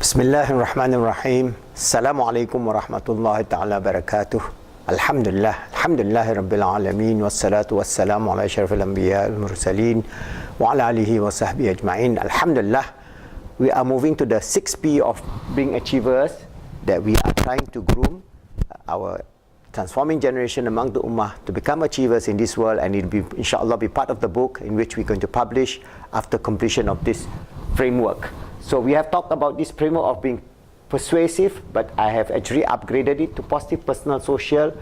Bismillahir Rahmanir Rahim. Assalamualaikum warahmatullahi ta'ala wabarakatuh. Alhamdulillahi Rabbil Alamin. Wassalatu wassalamu ala asyrafil anbiya wal mursalin wa ala alihi wa sahbihi ajma'in. Alhamdulillah, we are moving to the 6P of being achievers, that we are trying to groom our transforming generation among the ummah to become achievers in this world, and it will be, inshallah, be part of the book in which we're going to publish after completion of this framework. So we have talked about this framework of being persuasive, but I have actually upgraded it to positive personal, social,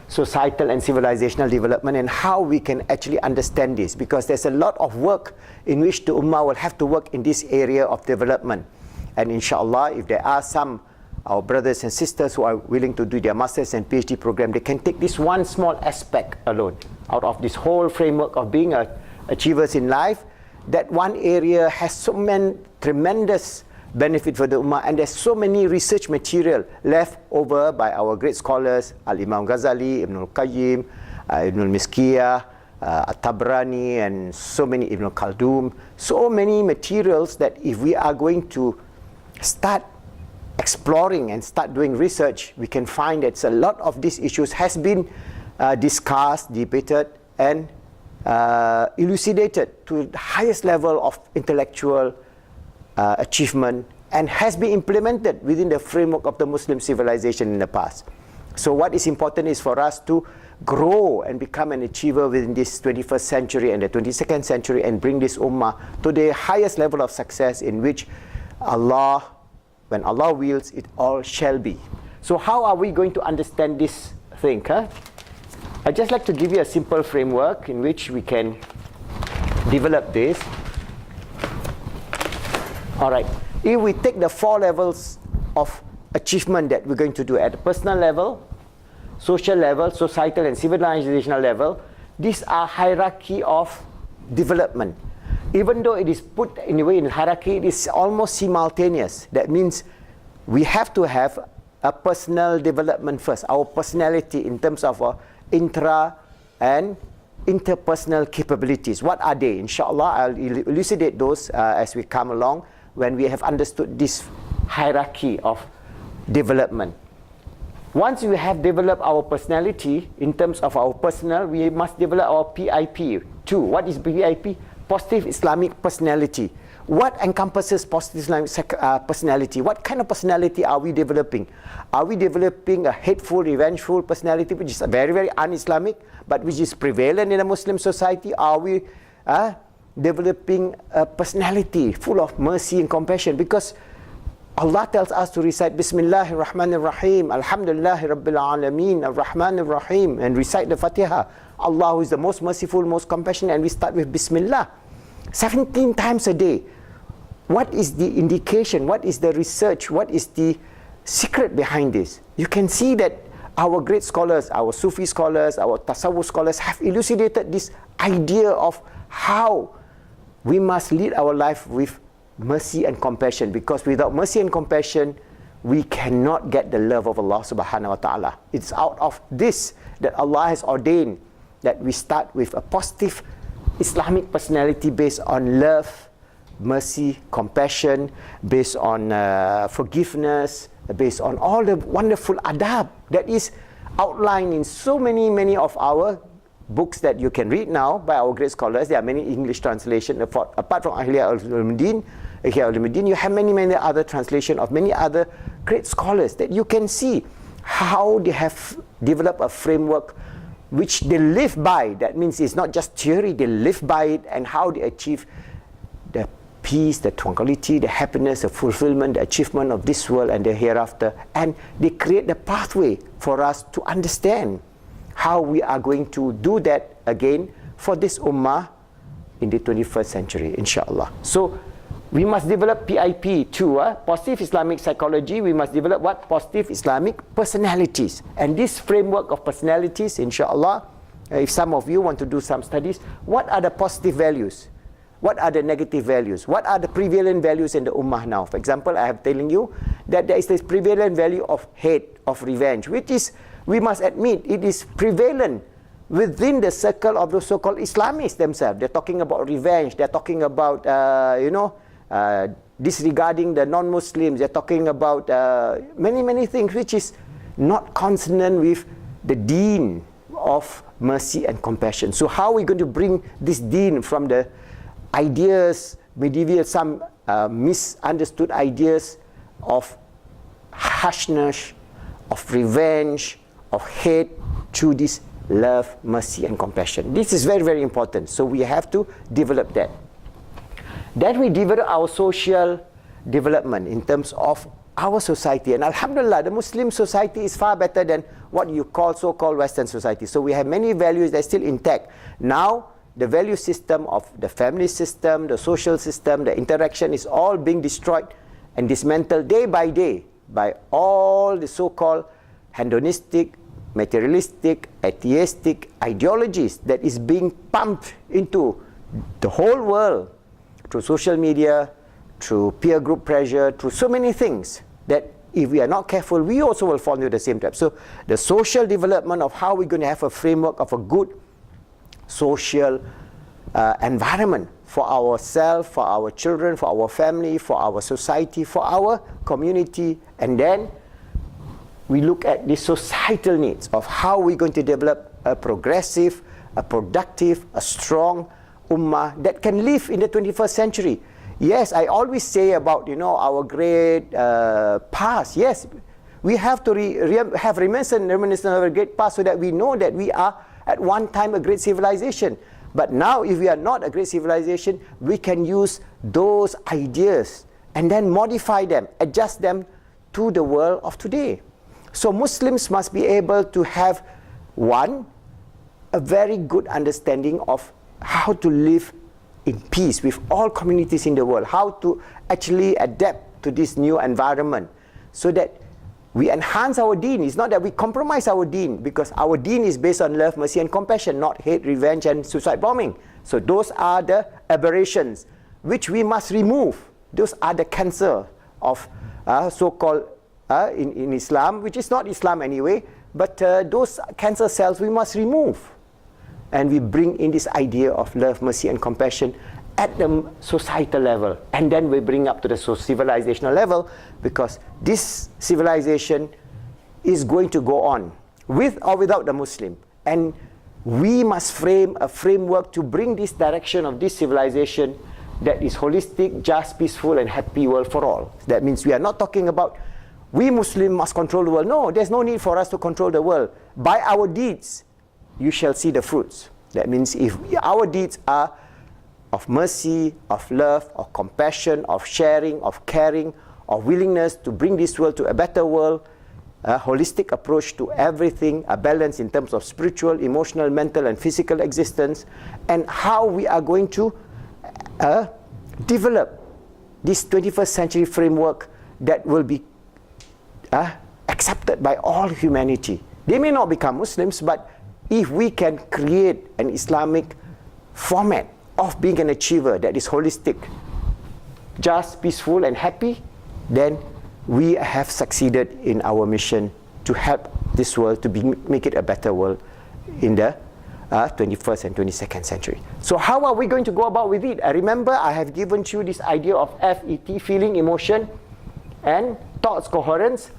societal and civilizational development, and how we can actually understand this, because there's a lot of work in which the ummah will have to work in this area of development. And inshallah, if there are some our brothers and sisters who are willing to do their masters and PhD program, they can take this one small aspect alone out of this whole framework of being achievers in life. That one area has so many tremendous benefit for the ummah, and there's so many research material left over by our great scholars, Al-Imam Ghazali, Ibn al-Qayyim, Ibn al-Miskiyah, At-Tabrani, and so many, Ibn Khaldun, so many materials that if we are going to start exploring and start doing research, we can find that a lot of these issues has been discussed, debated, and elucidated to the highest level of intellectual achievement, and has been implemented within the framework of the Muslim civilization in the past. So what is important is for us to grow and become an achiever within this 21st century and the 22nd century, and bring this ummah to the highest level of success in which Allah, when Allah wills, it all shall be. So how are we going to understand this thing? I'd just like to give you a simple framework in which we can develop this. Alright, if we take the 4 levels of achievement that we're going to do at the personal level, social level, societal and civilizational level, these are hierarchy of development. Even though it is put in a way in hierarchy, it is almost simultaneous. That means we have to have a personal development first, our personality in terms of our intra and interpersonal capabilities. What are they? Inshallah, I'll elucidate those as we come along, when we have understood this hierarchy of development. Once we have developed our personality in terms of our personal, we must develop our PIP too. What is PIP? Positive Islamic personality. What encompasses positive Islamic personality? What kind of personality are we developing? Are we developing a hateful, revengeful personality, which is very, very un-Islamic, but which is prevalent in a Muslim society? Are we developing a personality full of mercy and compassion? Because Allah tells us to recite Bismillahir Rahmanir Rahim, Alhamdulillahi Rabbil Alamin, Ar-Rahmanir Rahim, and recite the Fatiha. Allah, who is the most merciful, most compassionate, and we start with Bismillah 17 times a day. What is the indication? What is the research? What is the secret behind this? You can see that our great scholars, our Sufi scholars, our Tasawwuf scholars have elucidated this idea of how we must lead our life with mercy and compassion, because without mercy and compassion, we cannot get the love of Allah subhanahu wa ta'ala. It's out of this that Allah has ordained that we start with a positive Islamic personality based on love, mercy, compassion, based on forgiveness, based on all the wonderful adab that is outlined in so many of our books that you can read now by our great scholars. There are many English translations. Apart from Ihya al-Ulumuddin, you have many other translations of many other great scholars that you can see how they have developed a framework which they live by. That means it's not just theory, they live by it, and how they achieve the peace, the tranquility, the happiness, the fulfillment, the achievement of this world and the hereafter. And they create the pathway for us to understand how we are going to do that again for this ummah in the 21st century, inshallah. So we must develop PIP too, positive Islamic psychology. We must develop what? Positive Islamic personalities. And this framework of personalities, inshallah, if some of you want to do some studies, what are the positive values? What are the negative values? What are the prevalent values in the ummah now? For example, I am telling you that there is this prevalent value of hate, of revenge, which is, we must admit, it is prevalent within the circle of the so-called Islamists themselves. They're talking about revenge. They're talking about, disregarding the non-Muslims. They're talking about many things which is not consonant with the deen of mercy and compassion. So how are we going to bring this deen from the ideas, medieval, some misunderstood ideas of harshness, of revenge, of hate, to this love, mercy and compassion? This is very, very important. So we have to develop that. Then we develop our social development in terms of our society. And alhamdulillah, the Muslim society is far better than what you call so-called Western society. So we have many values that are still intact. Now, the value system of the family system, the social system, the interaction is all being destroyed and dismantled day by day by all the so-called hedonistic, materialistic, atheistic ideologies that is being pumped into the whole world through social media, through peer group pressure, through so many things that if we are not careful, we also will fall into the same trap. So the social development of how we're going to have a framework of a good social environment for ourselves, for our children, for our family, for our society, for our community, and then we look at the societal needs of how we're going to develop a progressive, a productive, a strong ummah that can live in the 21st century. Yes, I always say about, our great past. Yes, we have to have reminiscence of our great past so that we know that we are at one time a great civilization. But now, if we are not a great civilization, we can use those ideas and then modify them, adjust them to the world of today. So Muslims must be able to have, one, a very good understanding of how to live in peace with all communities in the world, how to actually adapt to this new environment so that we enhance our deen. It's not that we compromise our deen, because our deen is based on love, mercy and compassion, not hate, revenge and suicide bombing. So those are the aberrations which we must remove. Those are the cancer of so-called in Islam, which is not Islam anyway, but those cancer cells we must remove. And we bring in this idea of love, mercy and compassion at the societal level. And then we bring up to the civilizational level, because this civilization is going to go on, with or without the Muslim. And we must frame a framework to bring this direction of this civilization that is holistic, just, peaceful and happy world for all. That means we are not talking about we Muslims must control the world. No, there's no need for us to control the world. By our deeds, you shall see the fruits. That means if our deeds are of mercy, of love, of compassion, of sharing, of caring, of willingness to bring this world to a better world, a holistic approach to everything, a balance in terms of spiritual, emotional, mental and physical existence, and how we are going to develop this 21st century framework that will be accepted by all humanity. They may not become Muslims, but if we can create an Islamic format of being an achiever that is holistic, just, peaceful and happy, then we have succeeded in our mission to help this world to make it a better world in the 21st and 22nd century. So how are we going to go about with it? Remember, I have given you this idea of FET, feeling, emotion and thoughts, coherence.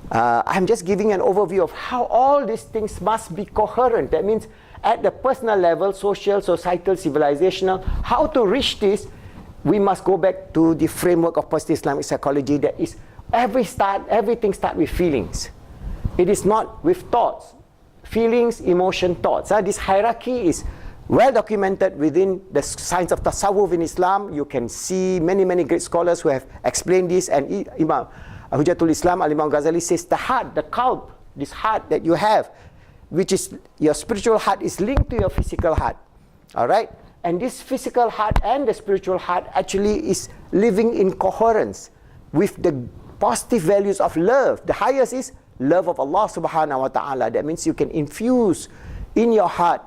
I'm just giving an overview of how all these things must be coherent. That means at the personal level, social, societal, civilizational, how to reach this, we must go back to the framework of positive Islamic psychology, that is everything starts with feelings. It is not with thoughts. Feelings, emotion, thoughts. This hierarchy is well documented within the science of tasawwuf in Islam. You can see many great scholars who have explained this, and Imam Hujatul Islam Al-Imam Ghazali says the heart, the qalb, this heart that you have, which is your spiritual heart, is linked to your physical heart. Alright? And this physical heart and the spiritual heart actually is living in coherence with the positive values of love. The highest is love of Allah subhanahu wa ta'ala. That means you can infuse in your heart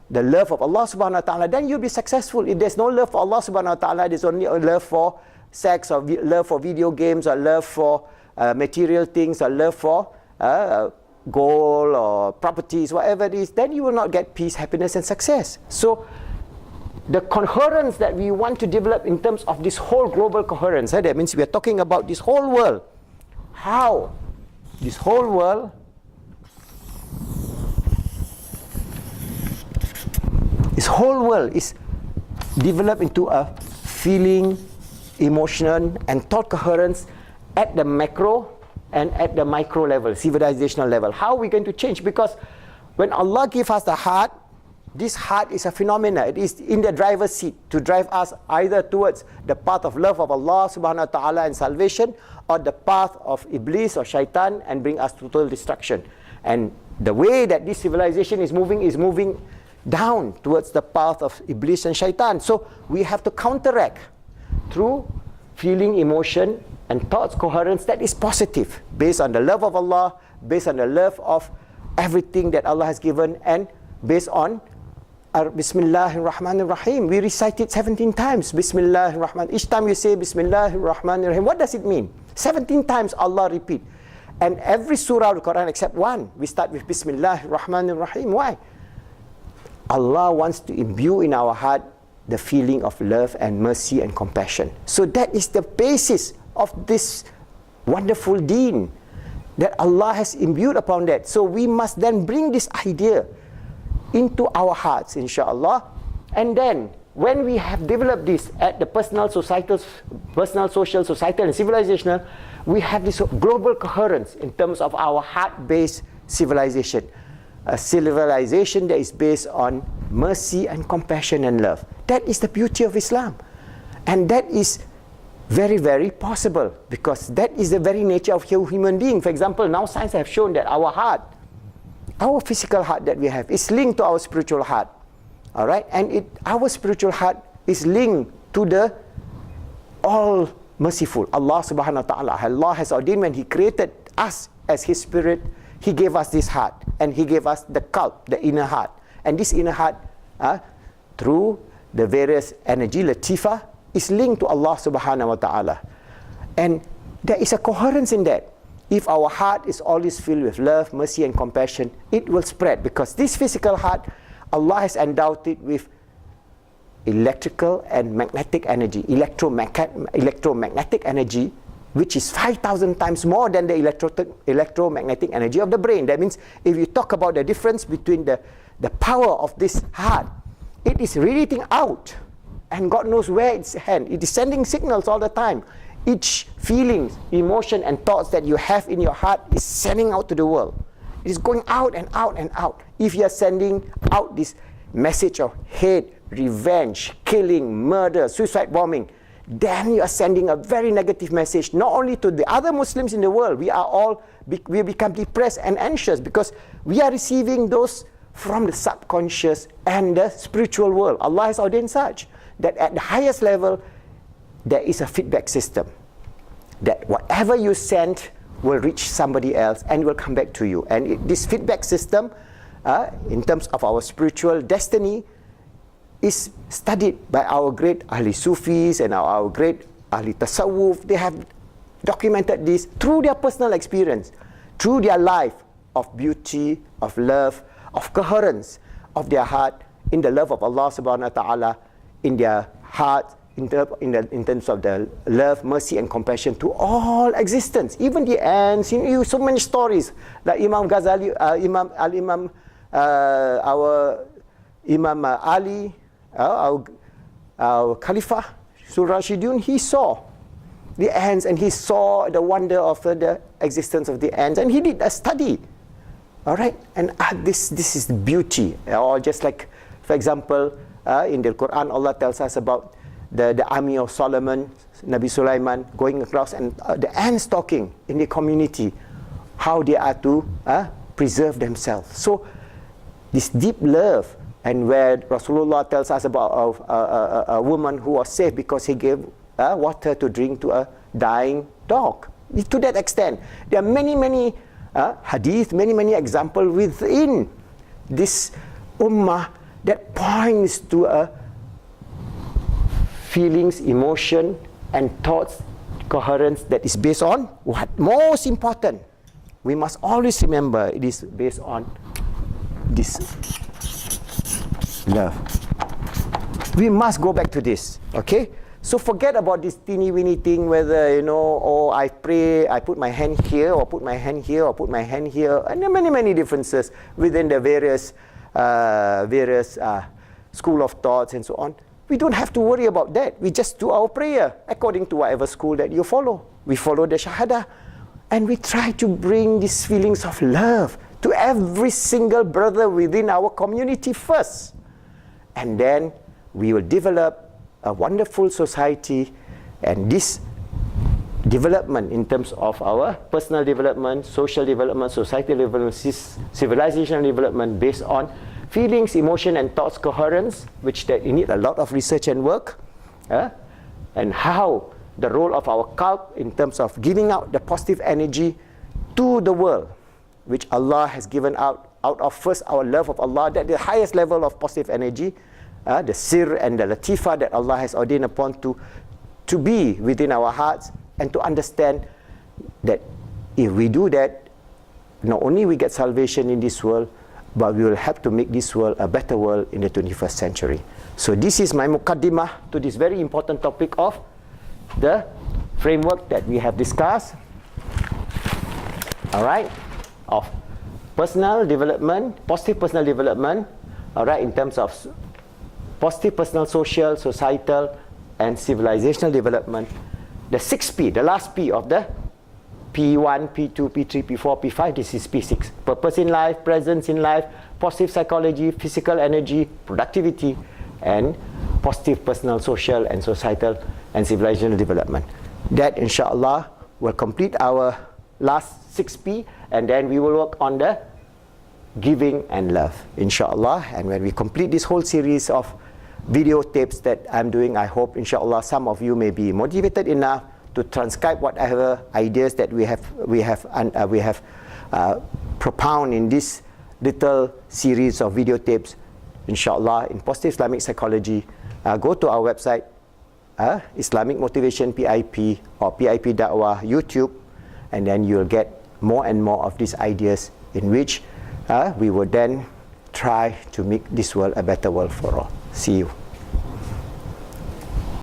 the love of Allah subhanahu wa ta'ala, then you'll be successful. If there's no love for Allah subhanahu wa ta'ala, there's only a love for sex, or love for video games, or love for material things, or love for gold or properties, whatever it is, then you will not get peace, happiness and success. So the coherence that we want to develop in terms of this whole global coherence. That means we are talking about this whole world. How this whole world is developed into a feeling, emotion, and thought coherence at the macro and at the micro level, civilizational level. How are we going to change? Because when Allah gives us the heart, this heart is a phenomena. It is in the driver's seat to drive us either towards the path of love of Allah subhanahu wa ta'ala and salvation, or the path of Iblis or Shaitan and bring us to total destruction. And the way that this civilization is moving down towards the path of Iblis and Shaitan. So we have to counteract through feeling, emotion, and thoughts coherence that is positive, based on the love of Allah, based on the love of everything that Allah has given, and based on Bismillahir Rahmanir Rahim. We recite it 17 times. Bismillahir Rahman. Each time you say Bismillahir Rahmanir Rahim, what does it mean? 17 times Allah repeat. And every surah of the Quran except one, we start with Bismillahir Rahmanir Rahim. Why? Allah wants to imbue in our heart the feeling of love and mercy and compassion. So that is the basis of this wonderful deen, that Allah has imbued upon that. So we must then bring this idea into our hearts, inshallah. And then when we have developed this at the personal, social, societal, and civilizational, we have this global coherence in terms of our heart-based civilization. A civilization that is based on mercy and compassion and love. That is the beauty of Islam. And that is very, very possible, because that is the very nature of human being. For example, now science have shown that our heart, our physical heart that we have, is linked to our spiritual heart. All right? And our spiritual heart is linked to the all merciful Allah subhanahu wa ta'ala. Allah has ordained when He created us as His spirit, He gave us this heart, and He gave us the qalb, the inner heart. And this inner heart, through the various energy, latifa, is linked to Allah subhanahu wa ta'ala. And there is a coherence in that. If our heart is always filled with love, mercy, and compassion, it will spread, because this physical heart, Allah has endowed it with electrical and magnetic energy, electromagnetic energy, which is 5,000 times more than the electromagnetic energy of the brain. That means if you talk about the difference between the power of this heart, it is radiating out, and God knows where it's heading. It is sending signals all the time. Each feeling, emotion, and thoughts that you have in your heart is sending out to the world. It is going out and out and out. If you are sending out this message of hate, revenge, killing, murder, suicide bombing, then you are sending a very negative message, not only to the other Muslims in the world. We become depressed and anxious, because we are receiving those from the subconscious and the spiritual world. Allah has ordained such that at the highest level, there is a feedback system, that whatever you send will reach somebody else and will come back to you. And this feedback system, in terms of our spiritual destiny, is studied by our great Ahli Sufis and our great Ahli Tasawwuf. They have documented this through their personal experience, through their life of beauty, of love, of coherence of their heart, in the love of Allah subhanahu wa ta'ala, in their heart, in terms of the love, mercy, and compassion to all existence, even the ants. So many stories, like Imam Ghazali, our Imam Ali, our Khalifa Sur-Rashidun, he saw the ants, and he saw the wonder of the existence of the ants, and he did a study. All right, and this is the beauty. Or just like, for example, in the Quran, Allah tells us about the army of Solomon, Nabi Sulaiman, going across, and the ants talking in the community, how they are to preserve themselves. So this deep love, and where Rasulullah tells us about a woman who was saved because he gave water to drink to a dying dog. To that extent, there are many hadith, many examples within this ummah that points to a feelings, emotion, and thoughts coherence that is based on what? Most important, we must always remember, it is based on this love. We must go back to this, okay? So forget about this teeny-weeny thing, whether, you know, oh, I pray, I put my hand here, or put my hand here, or put my hand here, and there are many, many differences within the various school of thoughts and so on. We don't have to worry about that. We just do our prayer according to whatever school that you follow. We follow the Shahada. And we try to bring these feelings of love to every single brother within our community first. And then we will develop a wonderful society, and this development in terms of our personal development, social development, societal development, civilizational development based on feelings, emotion and thoughts coherence, which that you need a lot of research and work, and how the role of our cult in terms of giving out the positive energy to the world, which Allah has given out of first our love of Allah, that the highest level of positive energy, the sir and the latifa that Allah has ordained upon to be within our hearts, and to understand that if we do that, not only we get salvation in this world, but we will help to make this world a better world in the 21st century. So this is my muqaddimah to this very important topic of the framework that we have discussed, all right, of personal development, positive personal development, all right, in terms of positive personal, social, societal, and civilizational development. The 6P, the last P of the P1, P2, P3, P4, P5, this is P6. Purpose in life, presence in life, positive psychology, physical energy, productivity, and positive personal, social, and societal, and civilizational development. That, inshallah, will complete our last 6P, and then we will work on the giving and love, inshallah. And when we complete this whole series of videotapes that I'm doing, I hope, inshallah, some of you may be motivated enough to transcribe whatever ideas that we have propound in this little series of videotapes, inshallah, in positive Islamic psychology. Go to our website, Islamic Motivation PIP or PIP Da'wah YouTube, and then you'll get more and more of these ideas in which we will then try to make this world a better world for all. See you.